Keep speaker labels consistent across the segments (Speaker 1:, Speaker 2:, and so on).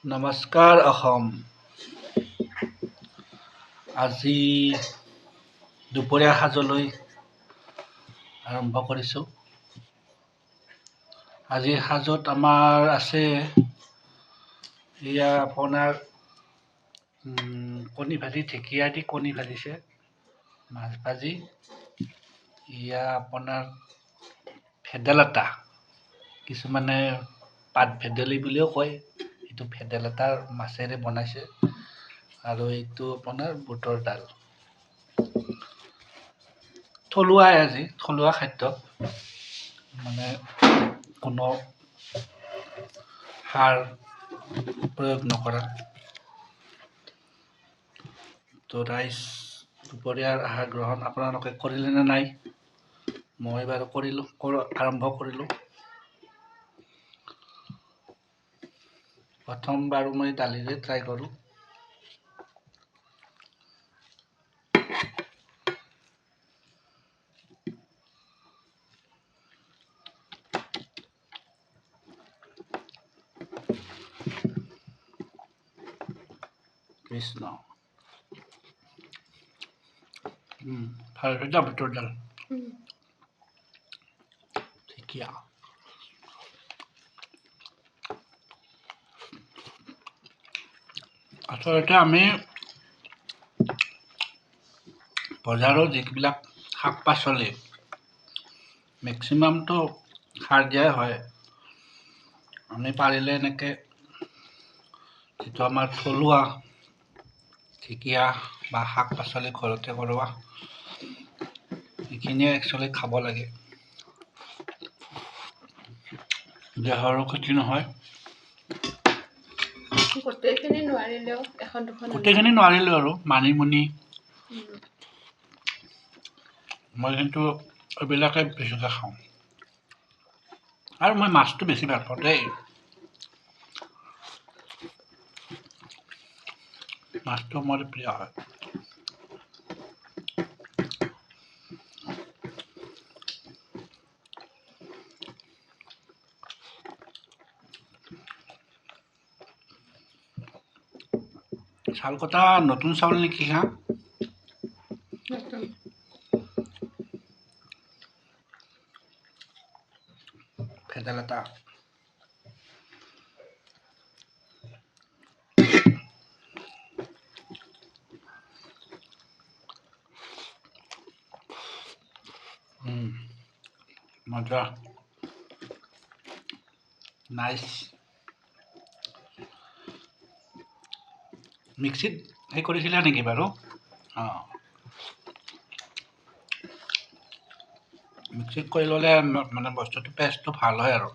Speaker 1: নমস্কাৰ অসম। আজি দুপৰীয়া সাজলৈ আৰম্ভ কৰিছোঁ। আজিৰ সাজত আমাৰ আছে এয়া আপোনাৰ কণী ভাজি, ঢেকীয়া দি কণী ভাজিছে, মাছ ভাজি, এয়া আপোনাৰ ভেদাইলতা, কিছুমানে পাত ভেদেলী বুলিও কয়, এইটো ভেদাইলতাৰ মাছেৰে বনাইছে, আৰু এইটো আপোনাৰ বুটৰ দাল। আজি থলুৱা খাদ্য, মানে কোনো সাৰ প্ৰয়োগ নকৰা। তো ৰাইজ, দুপৰীয়াৰ আহাৰ গ্ৰহণ আপোনালোকে কৰিলে নে নাই? মই বাৰু আৰম্ভ কৰিলোঁ। প্ৰথম বাৰু মই দালিৰে ট্ৰাই কৰোঁ। কৃষ্ণ, ভাল হৈছে বুটৰ দাল, ঢেকীয়া। আচলতে আমি বজাৰৰ যিবিলাক শাক পাচলি, মেক্সিমামটো সাৰ দিয়াই হয়। আমি পাৰিলে এনেকৈ যিটো আমাৰ থলুৱা ঢেকীয়া বা শাক পাচলি ঘৰতে কৰোৱা, এইখিনিয়ে একচুৱেলি খাব লাগে। দেহৰো ক্ষতি নহয়।
Speaker 2: গোটেইখিনি
Speaker 1: নোৱাৰিলেও আৰু মানিমুনি, মই কিন্তু এইবিলাকে বেছিকৈ খাওঁ। আৰু মই মাছটো বেছি ভাল পাওঁ দেই। মাছটো মোৰ প্ৰিয় হয়। চাউল কটা নতুন চাউল নেকি হা? ভেদাইলতা, মজা, নাইচ। মিক্সিত সেই কৰিছিলা নেকি বাৰু? মিক্সিত কৰি ল'লে মানে বস্তুটো পেষ্টটো ভাল হয় আৰু।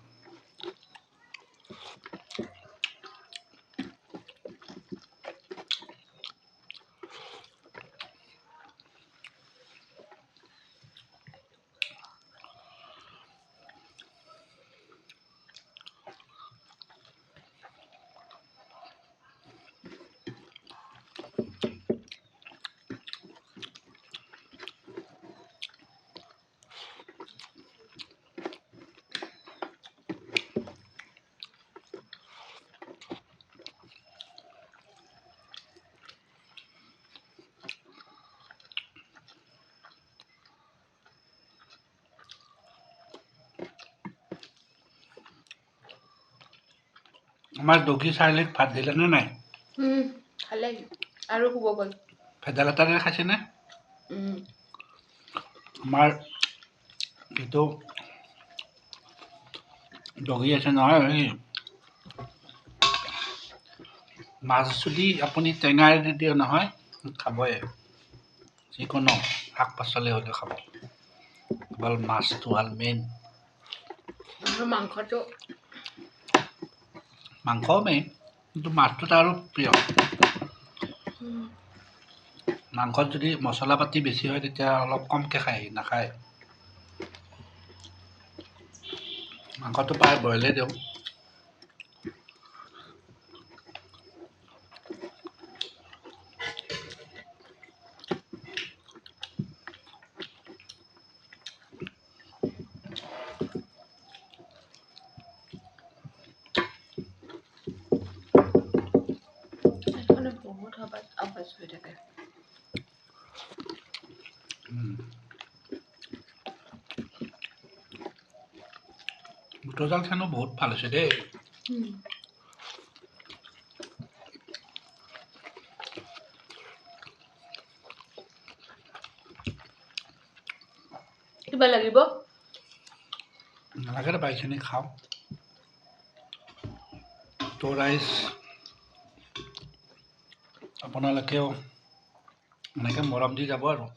Speaker 1: আমাৰ দগী চাৰিলিক ভাত দিলে নে নাই?
Speaker 2: খালে আৰু শুব গ'ল।
Speaker 1: ভেদাইলতাৰে খাইছেনে? আমাৰ যিটো দগী আছে নহয়, মাছ যদি আপুনি টেঙাৰে দি দিয়ে নহয়, খাবই। যিকোনো শাক পাচলি হ'লেও খাব, কেৱল মাছটো হ'ল মেইন। মাংসও মেইন, কিন্তু মাছটো আৰু প্ৰিয়। মাংসত যদি মছলা পাতি বেছি হয়, তেতিয়া অলপ কমকৈ খায়, নাখায়। মাংসটো প্ৰায় বইলে দিওঁ।
Speaker 2: বহুত আৱাজ হৈ থাকে।
Speaker 1: বুটৰ দাল খানো বহুত ভাল হৈছে দেই।
Speaker 2: কিবা লাগিব?
Speaker 1: নালাগে ৰ'বা, এইখিনি খাওঁ। তো ৰাইজ আপোনালোকেও এনেকৈ মৰম দি যাব আৰু।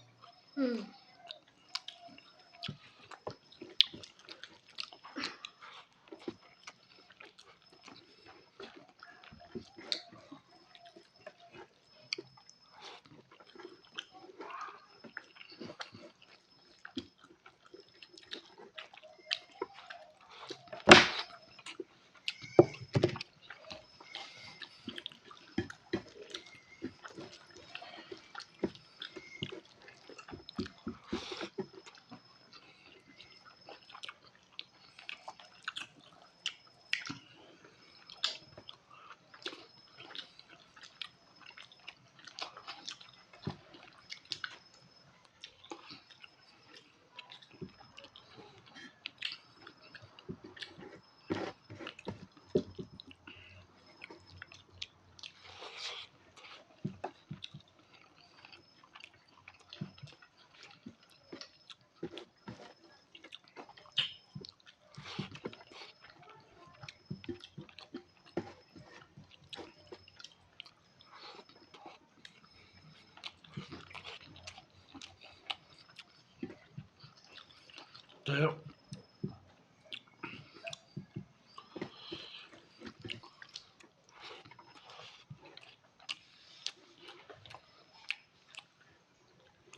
Speaker 1: তো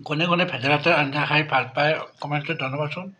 Speaker 1: কোনে কোনে ভেদাইলতাৰ আঞ্জা খাই ভাল পায় কমেণ্টত জনাবাচোন।